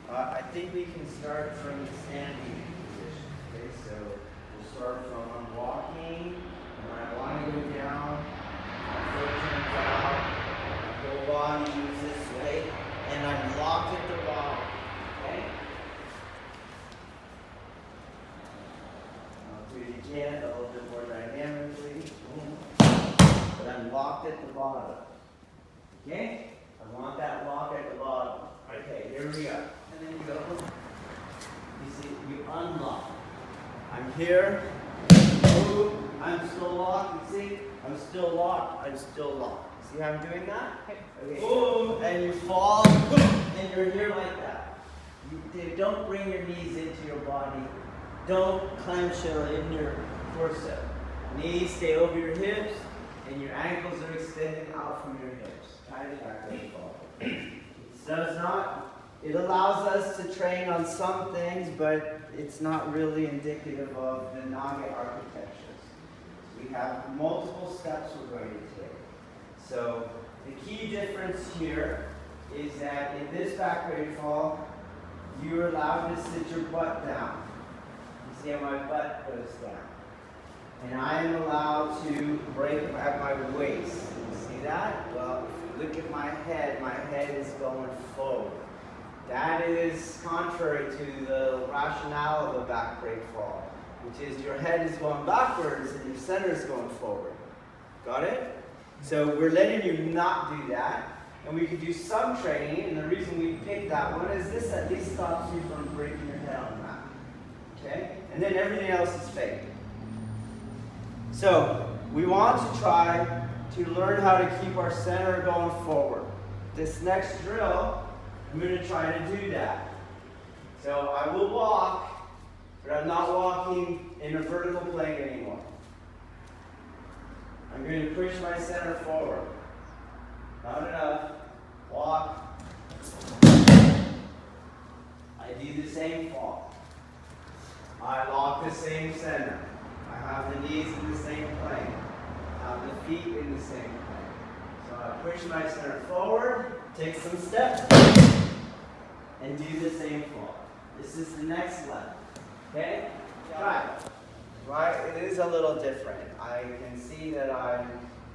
I think we can start from the standing position. Okay, so we'll start from I'm walking, and when I want to go down, my foot turns out, my whole body moves this way, and I'm locked at the bottom. Okay? I'll do it again, a little bit more dynamically. But I'm locked at the bottom. Okay? I want that lock at the bottom. Okay, here we go. And then you go. You see, you unlock. I'm here. Move. I'm still locked. You see? I'm still locked. I'm still locked. See how I'm doing that? Okay. Boom. And you fall. And you're here like that. Don't bring your knees into your body. Don't clench in your torso. Knees stay over your hips. And your ankles are extended out from your hips. Kind of back-breakfall. It allows us to train on some things, but it's not really indicative of the Naga architectures. We have multiple steps we're going to take. So the key difference here is that in this back-breakfall, you're allowed to sit your butt down. You see how my butt goes down. And I am allowed to break at my waist. You see that? Well, if you look at my head is going forward. That is contrary to the rationale of a back-breakfall, which is your head is going backwards and your center is going forward. Got it? So we're letting you not do that. And we can do some training, and the reason we picked that one is this at least stops you from breaking your head on that. Okay? And then everything else is fake. So, we want to try to learn how to keep our center going forward. This next drill, I'm going to try to do that. So, I will walk, but I'm not walking in a vertical plane anymore. I'm going to push my center forward. Not enough. Walk. I do the same fall. I lock the same center. I have the knees in the same plane. I have the feet in the same plane. So I push my center forward, take some steps, and do the same fall. This is the next level. Okay? Right? It is a little different. I can see that I'm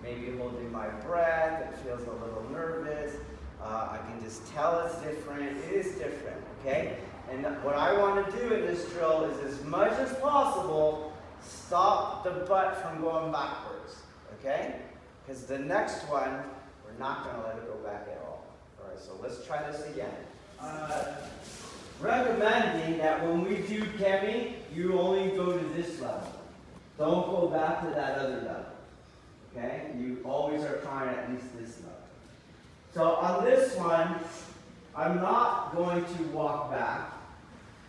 maybe holding my breath. It feels a little nervous. I can just tell it's different. It is different. Okay? And what I want to do in this drill is, as much as possible, stop the butt from going backwards, okay? Because the next one, we're not going to let it go back at all. All right, so let's try this again. Recommending that when we do kemi, you only go to this level. Don't go back to that other level, okay? You always are trying at least this level. So on this one, I'm not going to walk back,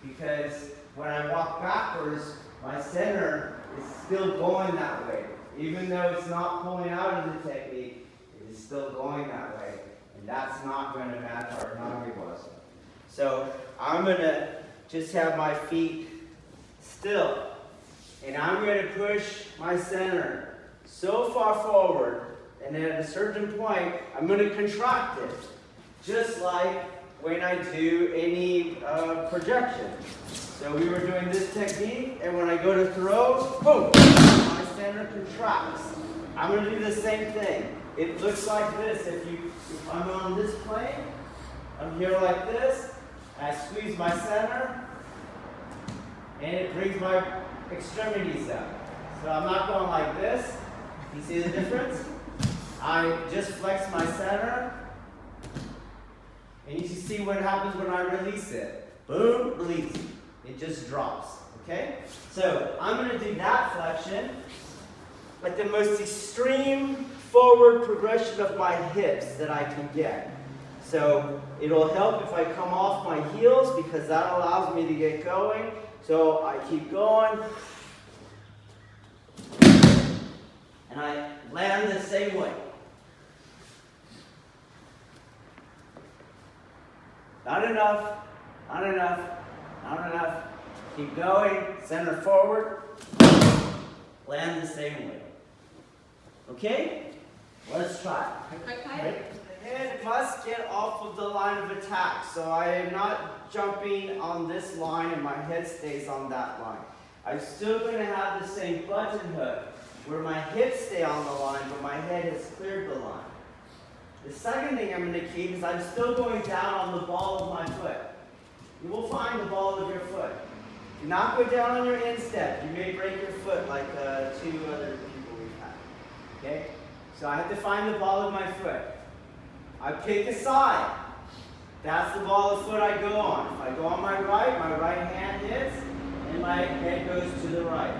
because when I walk backwards, my center is still going that way. Even though it's not pulling out of the technique, it is still going that way. And that's not going to match our Naga-waza. So I'm going to just have my feet still. And I'm going to push my center so far forward, and then at a certain point, I'm going to contract it. Just like when I do any projection. So we were doing this technique, and when I go to throw, boom, my center contracts. I'm going to do the same thing. It looks like this. If I'm on this plane, I'm here like this, and I squeeze my center, and it brings my extremities up. So I'm not going like this. You see the difference? I just flex my center, and you see what happens when I release it. Boom, release. It just drops, okay? So I'm going to do that flexion at the most extreme forward progression of my hips that I can get. So it'll help if I come off my heels, because that allows me to get going. So I keep going, and I land the same way. Not enough, not enough, not enough. Keep going, center forward, land the same way. Okay? Let's try. I head must get off of the line of attack. So I am not jumping on this line and my head stays on that line. I'm still going to have the same button hook where my hips stay on the line, but my head has cleared the line. The second thing I'm going to keep is I'm still going down on the ball of my foot. You will find the ball of your foot. Do not go down on your instep. You may break your foot like 2 other people we've had. Okay? So I have to find the ball of my foot. I pick a side. That's the ball of foot I go on. If I go on my right hand hits, and my head goes to the right.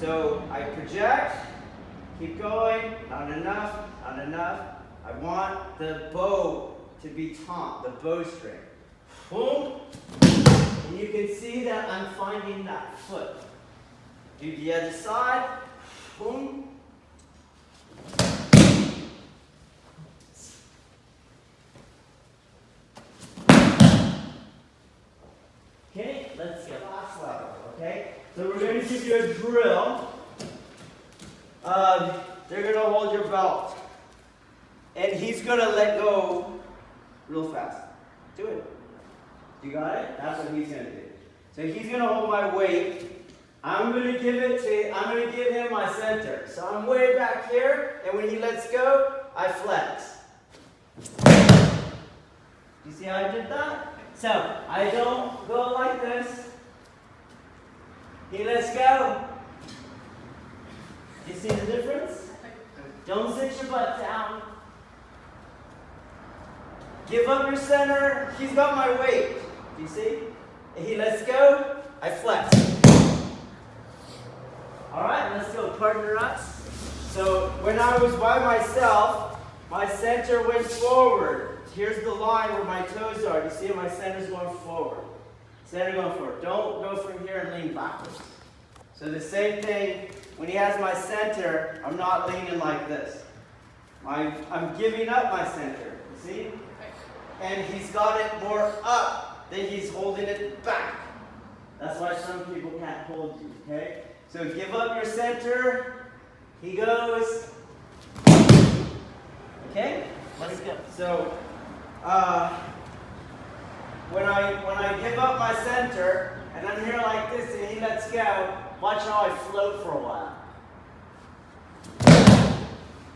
So I project, keep going, not enough, not enough. I want the bow to be taut, the bowstring. Boom. And you can see that I'm finding that foot. Do the other side. Boom. Okay, let's get last level, okay? So we're going to give you a drill. They're going to hold your belt. And he's going to let go real fast. Do it. You got it? That's what he's going to do. So he's going to hold my weight. I'm going to give him my center. So I'm way back here, and when he lets go, I flex. You see how I did that? So I don't go like this. He lets go. You see the difference? Don't sit your butt down. Give up your center. He's got my weight. Do you see? And he lets go. I flex. All right, let's go. Partner up. So when I was by myself, my center went forward. Here's the line where my toes are. You see my center's going forward. Center going forward. Don't go from here and lean backwards. So the same thing, when he has my center, I'm not leaning like this. I'm giving up my center. You see? And he's got it more up than he's holding it back. That's why some people can't hold you, okay? So give up your center. He goes. Okay? Let's go. So, when I give up my center, and I'm here like this, and he lets go, watch how I float for a while.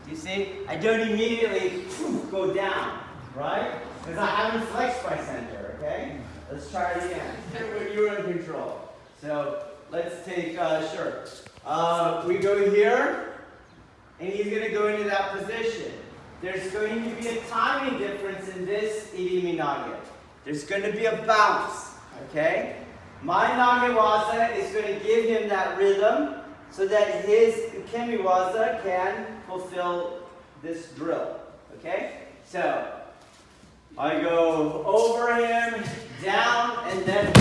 You see? I don't immediately go down, right? Because I haven't flexed my center, okay? Let's try it again. When you're in control. So, let's take, sure. We go here, and he's going to go into that position. There's going to be a timing difference in this iriminage. There's going to be a bounce, okay? My nagewaza is going to give him that rhythm so that his kemiwaza can fulfill this drill, okay? So, I go over him, down, and then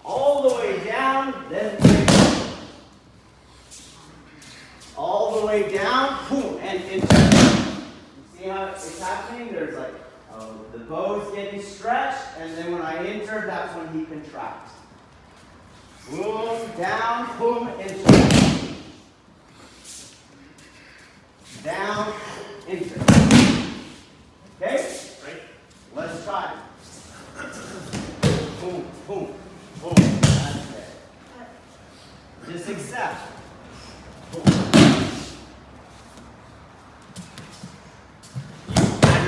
all the way down, then all the way down, boom, and into. You see how it's happening? There's like, the bow's getting stretched, and then when I enter, that's when he contracts. Boom, down, boom, into. Down, into. Okay? Right. Let's try. Boom, boom, boom. That's it. Just accept. Boom.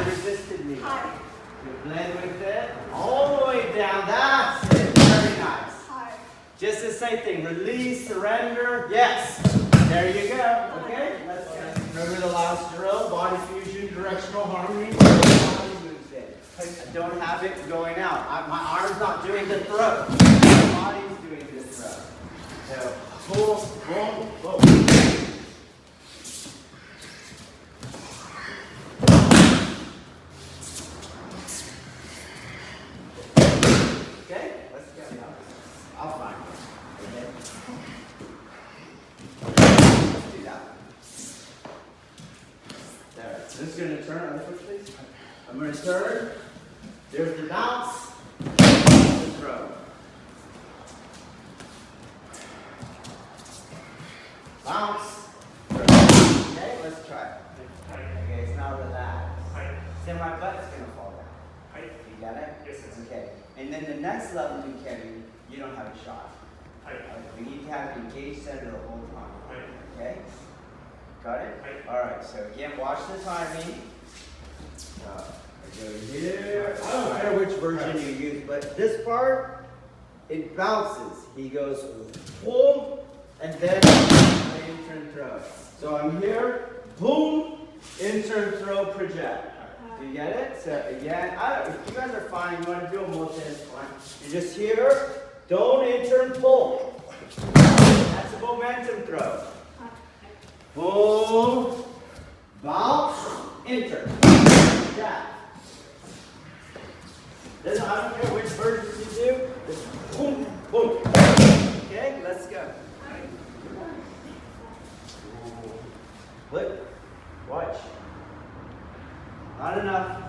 Resisted me. Hi. You blend with it all the way down. That's it. Very nice. Hi. Just the same thing. Release, surrender. Yes. There you go. Okay. Let's remember the last drill. Body fusion, directional harmony. Body moves in. I don't have it going out. My arm's not doing the throw. My body's doing the throw. So, boom, boom, boom. I'll find it. Okay? Let's do that. There. This is going to turn. Other foot, please. I'm going to turn. There's the bounce. The throw. Bounce. Throw. Okay, let's try it. it's going to fall down. You got it? Yes, yes. Okay. And then the next level in Kemi, you don't have a shot. We need to have engaged center the whole time. Okay? Got it? Alright, so again, watch the timing. I go here. I don't care which version you use, but this part, it bounces. He goes boom, and then I intern throw. So I'm here, boom, intern throw project. Do you get it? So again, if you guys are fine, you want to do a motion, it's fine. You're just here, don't intern pull. That's a momentum throw. Boom, bounce, enter. Jab. I don't care which versions you do, just boom, boom. Okay, let's go. Look, watch. Not enough.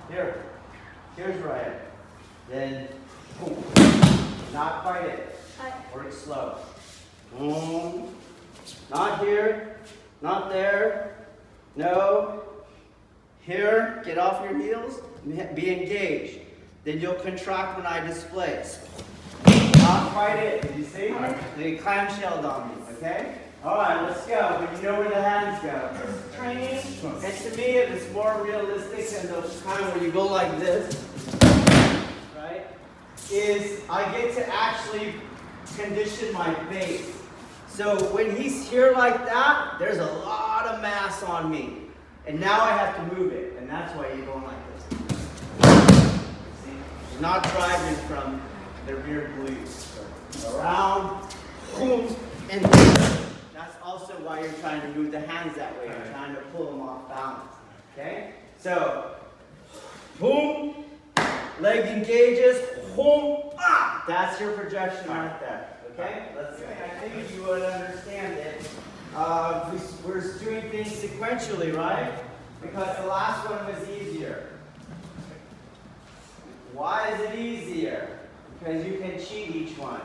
Here's where I am. Then, boom. Not quite it. Work slow. Boom. Not here. Not there. No. Here. Get off your heels. Be engaged. Then you'll contract when I displace. Not quite it. Did you see? They clamshelled on me. Okay? Alright, let's go. But you know where the hands go. Training, and to me it's more realistic than those kind where you go like this, right? Is I get to actually condition my base. So when he's here like that, there's a lot of mass on me. And now I have to move it. And that's why you're going like this. See? You're not driving from the rear glutes. Around, boom, and that's also why you're trying to move the hands that way. You're trying to pull them off balance. Okay? So, boom, leg engages, boom, ah! That's your projection right there. Okay? Let's see. I think you would understand it. We're doing things sequentially, right? Because the last one was easier. Why is it easier? Because you can cheat each one.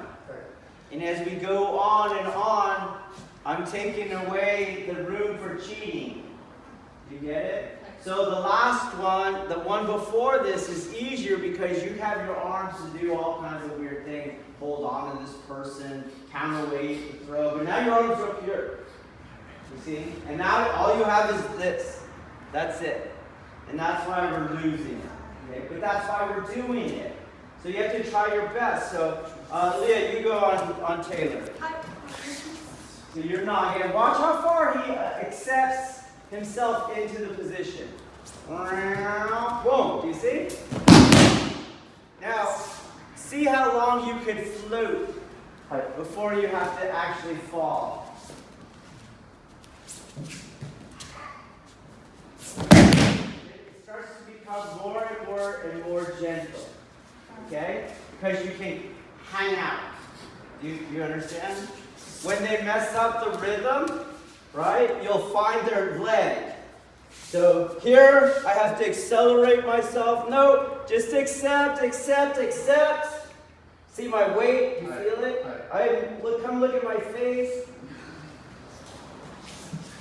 And as we go on and on, I'm taking away the room for cheating. Do you get it? So the last one, the one before this, is easier because you have your arms to do all kinds of weird things. Hold on to this person, counterweight, throw. But now your arms are up here. You see? And now all you have is this. That's it. And that's why we're losing. Okay? But that's why we're doing it. So you have to try your best. So, Leah, you go on Taylor. So you're not here. Watch how far he accepts himself into the position. Boom. Do you see? Now, see how long you can float before you have to actually fall. It starts to become more and more and more gentle. Okay? Because you can hang out. Do you understand? When they mess up the rhythm, right, you'll find their leg. So here, I have to accelerate myself. No, just accept. See my weight? You feel it? Come look at my face.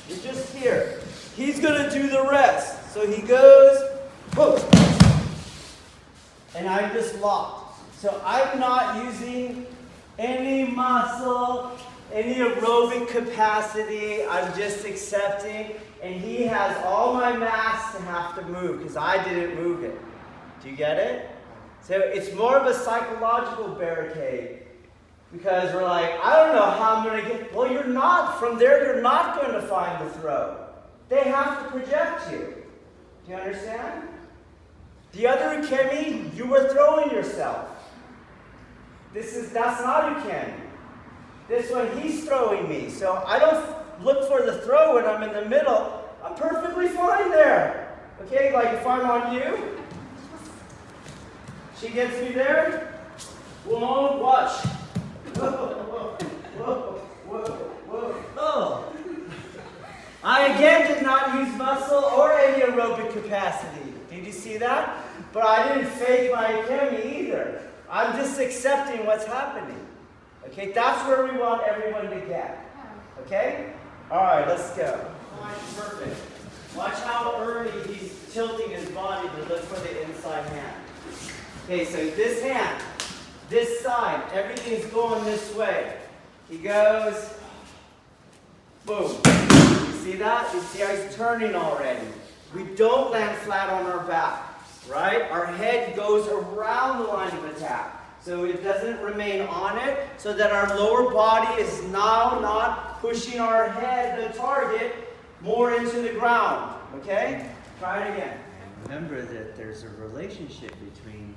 You're just here. He's going to do the rest. So he goes, boom. And I'm just locked. So I'm not using any muscle, any aerobic capacity. I'm just accepting. And he has all my mass to have to move because I didn't move it. Do you get it? So it's more of a psychological barricade. Because we're like, I don't know how I'm going to get. Well, you're not. From there, you're not going to find the throw. They have to project you. Do you understand? The other ukemi, you were throwing yourself. That's not ukemi. This one, he's throwing me. So I don't look for the throw when I'm in the middle. I'm perfectly fine there. Okay, like if I'm on you, she gets me there. Whoa, watch. Whoa. Oh. I again did not use muscle or any aerobic capacity. Did you see that? But I didn't fake my ukemi either. I'm just accepting what's happening. Okay, that's where we want everyone to get. Okay? All right, let's go. All right, perfect. Watch how early he's tilting his body to look for the inside hand. Okay, so this hand, this side, everything's going this way. He goes, boom. You see that? You see how he's turning already. We don't land flat on our back, right? Our head goes around the line of attack. So it doesn't remain on it, so that our lower body is now not pushing our head, the target, more into the ground. Okay? Try it again. And remember that there's a relationship between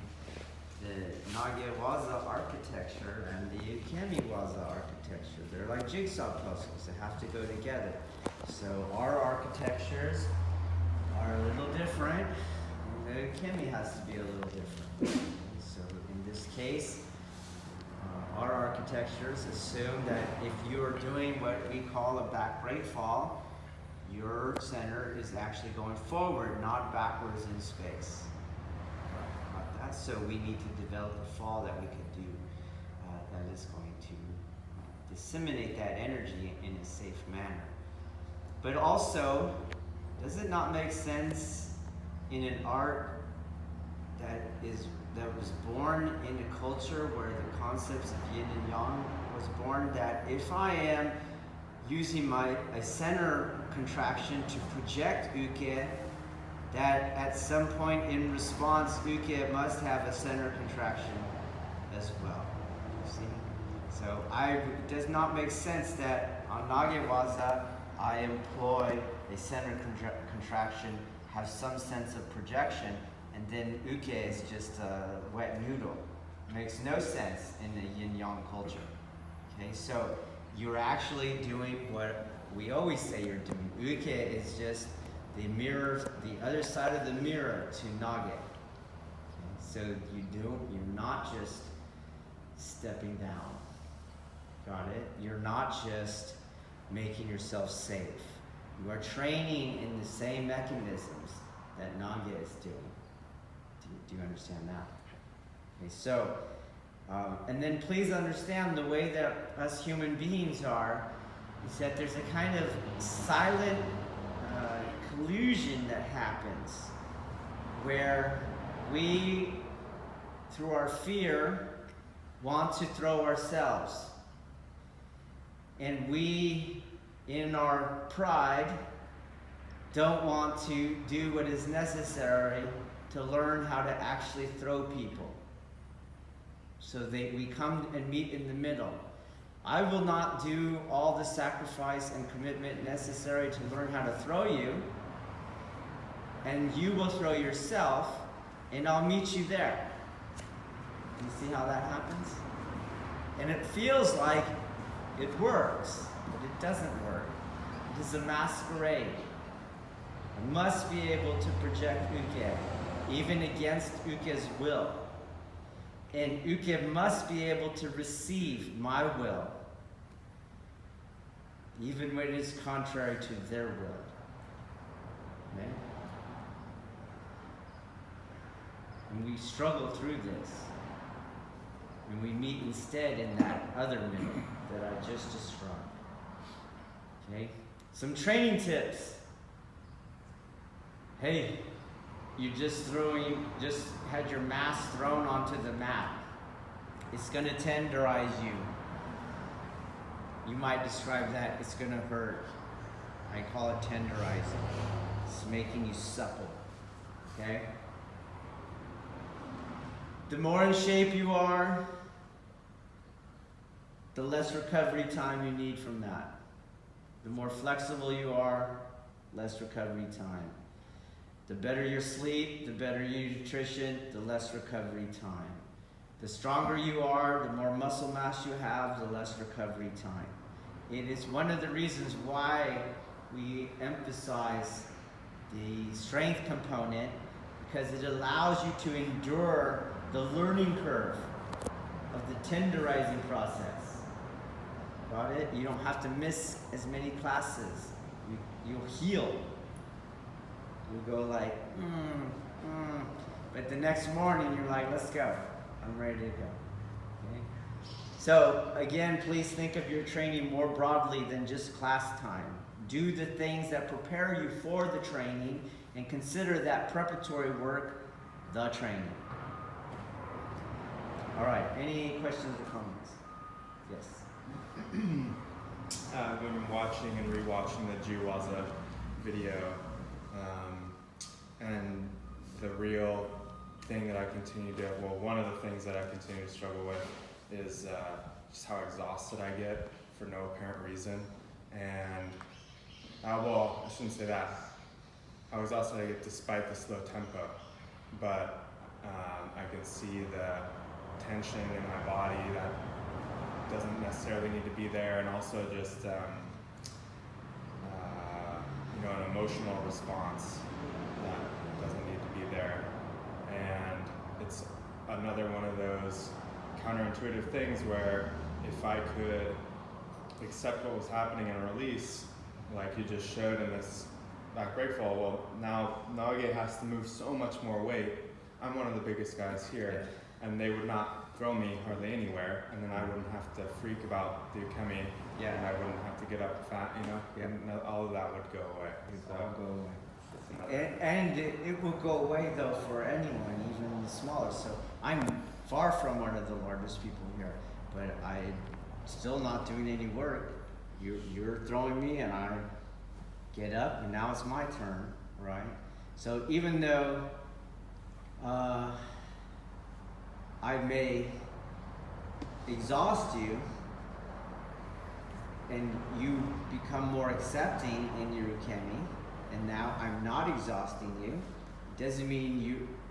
the Nage-waza architecture and the Ukemi-waza architecture. They're like jigsaw puzzles. They have to go together. So our architectures are a little different, and the Ukemi has to be a little different. So in this case, our architectures assume that if you are doing what we call a back-breakfall, your center is actually going forward, not backwards in space. Not that. So we need to develop a fall that we could do that is going to disseminate that energy in a safe manner. But also, does it not make sense in an art that was born in a culture where the concepts of yin and yang was born, that if I am using a center contraction to project uke, that at some point in response, uke must have a center contraction as well. You see? So it does not make sense that on Nage-waza, I employ a center contraction, have some sense of projection, and then uke is just a wet noodle. It makes no sense in the yin-yang culture. Okay, so you're actually doing what we always say you're doing. Uke is just the mirror, the other side of the mirror to Nage. Okay, so you're not just stepping down. Got it? You're not just making yourself safe. You are training in the same mechanisms that Nage is doing. Do you understand that? Okay, so, and then please understand the way that us human beings are, is that there's a kind of silent collusion that happens where we, through our fear, want to throw ourselves. And we, in our pride, don't want to do what is necessary to learn how to actually throw people. So we come and meet in the middle. I will not do all the sacrifice and commitment necessary to learn how to throw you, and you will throw yourself, and I'll meet you there. You see how that happens? And it feels like it works, but it doesn't work. It is a masquerade. I must be able to project uke, even against uke's will. And uke must be able to receive my will, even when it is contrary to their will. Okay? And we struggle through this. And we meet instead in that other middle that I just described. Okay? Some training tips. Hey, you just had your mass thrown onto the mat. It's going to tenderize you. You might describe that, it's going to hurt. I call it tenderizing. It's making you supple. Okay? The more in shape you are, the less recovery time you need from that. The more flexible you are, less recovery time. The better your sleep, the better your nutrition, the less recovery time. The stronger you are, the more muscle mass you have, the less recovery time. It is one of the reasons why we emphasize the strength component, because it allows you to endure the learning curve of the tenderizing process. Got it? You don't have to miss as many classes. You'll heal. You'll go like, but the next morning you're like, let's go. I'm ready to go. Okay? So again, please think of your training more broadly than just class time. Do the things that prepare you for the training and consider that preparatory work the training. All right, any questions or comments? Yes. I've been watching and rewatching the Jiu-Jitsu video, and the real thing that I continue to, well, one of the things that I continue to struggle with is just how exhausted I get for no apparent reason. And, well, I shouldn't say that. How exhausted I get despite the slow tempo, but I can see the tension in my body that doesn't necessarily need to be there, and also just an emotional response that doesn't need to be there. And it's another one of those counterintuitive things where if I could accept what was happening and release, like you just showed in this Back-Breakfall, well, now Nage has to move so much more weight. I'm one of the biggest guys here, and they would not throw me hardly anywhere, and then I wouldn't have to freak about the ukemi, and I wouldn't have to get up fat, and all of that would go away. So, all go away. And it will go away though for anyone, even the smallest. So I'm far from one of the largest people here, but I'm still not doing any work. You're throwing me, and I get up, and now it's my turn, right? So even though I may exhaust you, and you become more accepting in your ukemi, and now I'm not exhausting you, it doesn't mean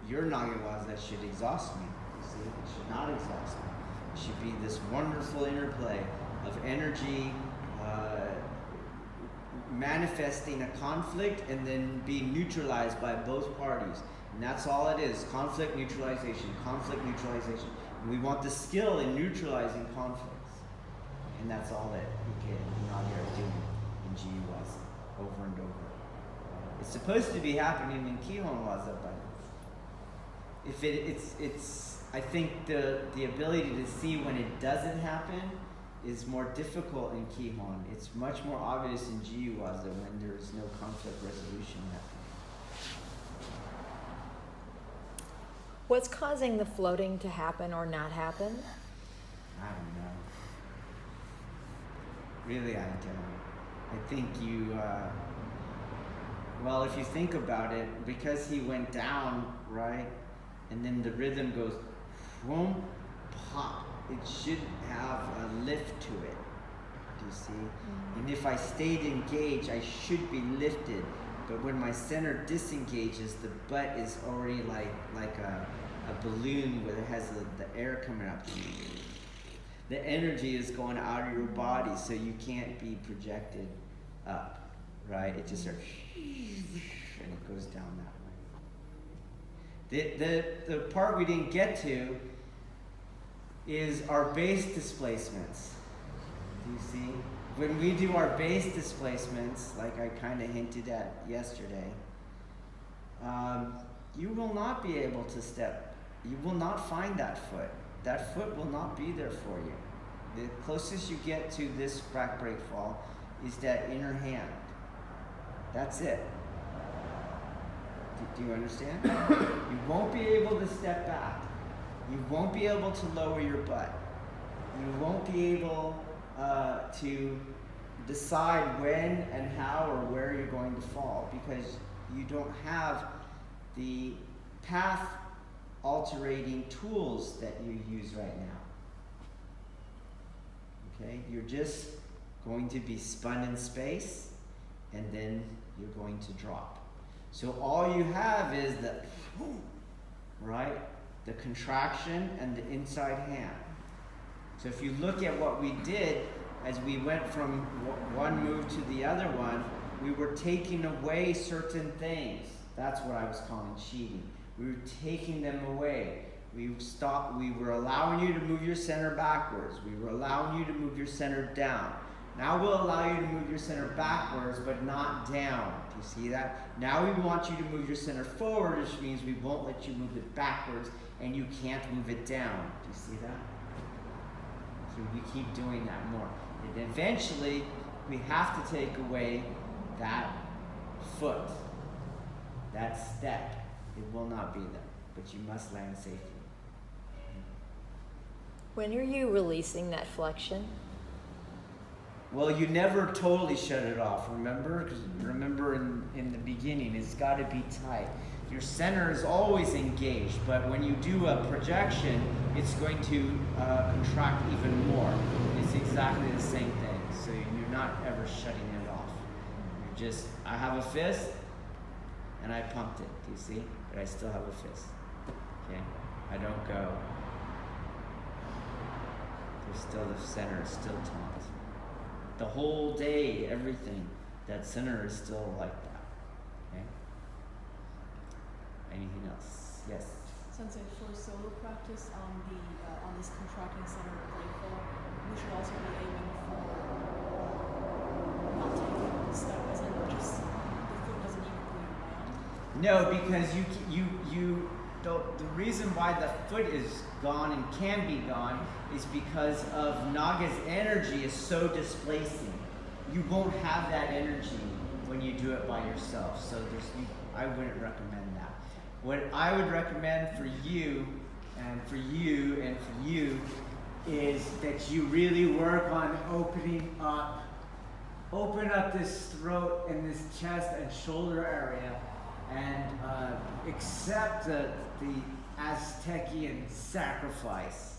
your Nagewaza should exhaust me. You see, it should not exhaust me. It should be this wonderful interplay of energy manifesting a conflict and then being neutralized by both parties. And that's all it is, conflict neutralization, conflict neutralization. And we want the skill in neutralizing conflicts. And that's all that Nage are doing in Jiu-Jitsu over and over. It's supposed to be happening in Kihon Waza, but I think the ability to see when it doesn't happen is more difficult in Kihon. It's much more obvious in Jiu-Waza when there's no conflict resolution happening. What's causing the floating to happen or not happen? I don't know. Really, I don't. I think well, if you think about it, because he went down, right, and then the rhythm goes, boom, pop, it should have a lift to it. Do you see? Mm-hmm. And if I stayed engaged, I should be lifted. But when my center disengages, the butt is already like a balloon where it has the air coming up. The energy is going out of your body, so you can't be projected up, right? It just starts, and it goes down that way. The part we didn't get to is our base displacements. Do you see? When we do our base displacements, like I kind of hinted at yesterday, you will not be able to step. You will not find that foot. That foot will not be there for you. The closest you get to this Back-Breakfall is that inner hand. That's it. Do you understand? You won't be able to step back. You won't be able to lower your butt. You won't be able to decide when and how or where you're going to fall, because you don't have the path altering tools that you use right now. Okay? You're just going to be spun in space, and then you're going to drop. So all you have is the, right? The contraction and the inside hand. So if you look at what we did as we went from one move to the other one, we were taking away certain things. That's what I was calling cheating. We were taking them away. We were allowing you to move your center backwards. We were allowing you to move your center down. Now we'll allow you to move your center backwards, but not down. Do you see that? Now we want you to move your center forward, which means we won't let you move it backwards, and you can't move it down. Do you see that? So we keep doing that more. And eventually, we have to take away that foot. that step, it will not be there, but you must land safely. When are you releasing that flexion? Well, you never totally shut it off, remember? Because remember in the beginning, it's got to be tight. Your center is always engaged, but when you do a projection, it's going to contract even more. It's exactly the same thing. So you're not ever shutting it off. You're just, I have a fist, and I pumped it. Do you see? But I still have a fist. Okay? I don't go. There's still the center is still taut. The whole day, everything, that center is still like that. Okay? Anything else? Yes. Sensei, for solo practice on this contracting center of playful, we should also be aiming for not taking the step, as in just the foot doesn't even bleed around. No, because the reason why the foot is gone and can be gone is because of Naga's energy is so displacing. You won't have that energy when you do it by yourself. So I wouldn't recommend that. What I would recommend for you and for you and for you is that you really work on opening up. Open up this throat and this chest and shoulder area and accept the Aztecian sacrifice,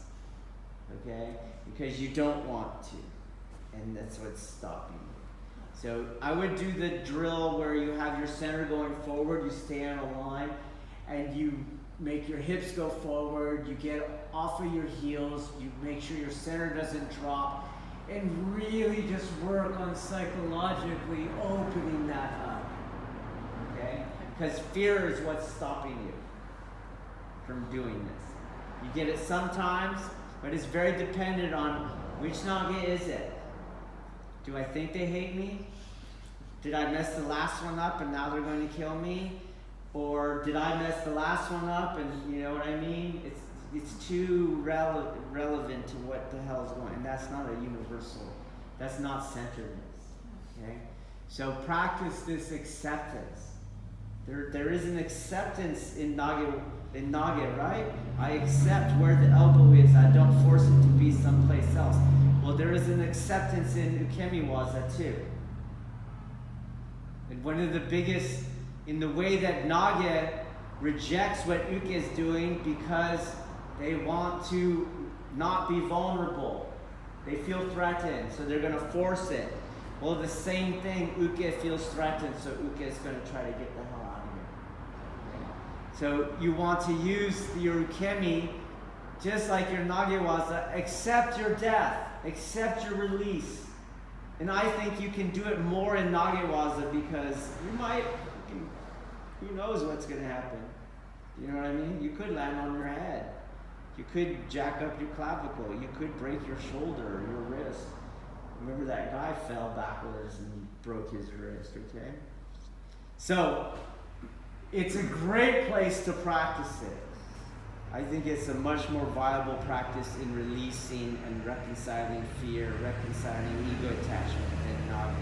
okay? Because you don't want to, and that's what's stopping you. So I would do the drill where you have your center going forward, you stay on a line, and you make your hips go forward, you get off of your heels, you make sure your center doesn't drop, and really just work on psychologically opening that up, okay? Because fear is what's stopping you from doing this. You get it sometimes, but it's very dependent on which Naga is it. Do I think they hate me? Did I mess the last one up and now they're going to kill me? Or did I mess the last one up and you know what I mean? It's too relevant to what the hell is going on. And that's not a universal. That's not centeredness. Okay? So practice this acceptance. There is an acceptance in Naga, right? I accept where the elbow is. I don't force it to be someplace else. Well, there is an acceptance in Ukemiwaza too. And one of the biggest, in the way that Naga rejects what Uke is doing because they want to not be vulnerable. They feel threatened, so they're going to force it. Well, the same thing, Uke feels threatened, so Uke is going to try to get the hell out of here. So you want to use your ukemi just like your nagewaza. Accept your death, accept your release. And I think you can do it more in nagewaza because who knows what's going to happen. You know what I mean? You could land on your head. You could jack up your clavicle. You could break your shoulder or your wrist. Remember that guy fell backwards and broke his wrist, okay? So, it's a great place to practice it. I think it's a much more viable practice in releasing and reconciling fear, reconciling ego attachment than Naga.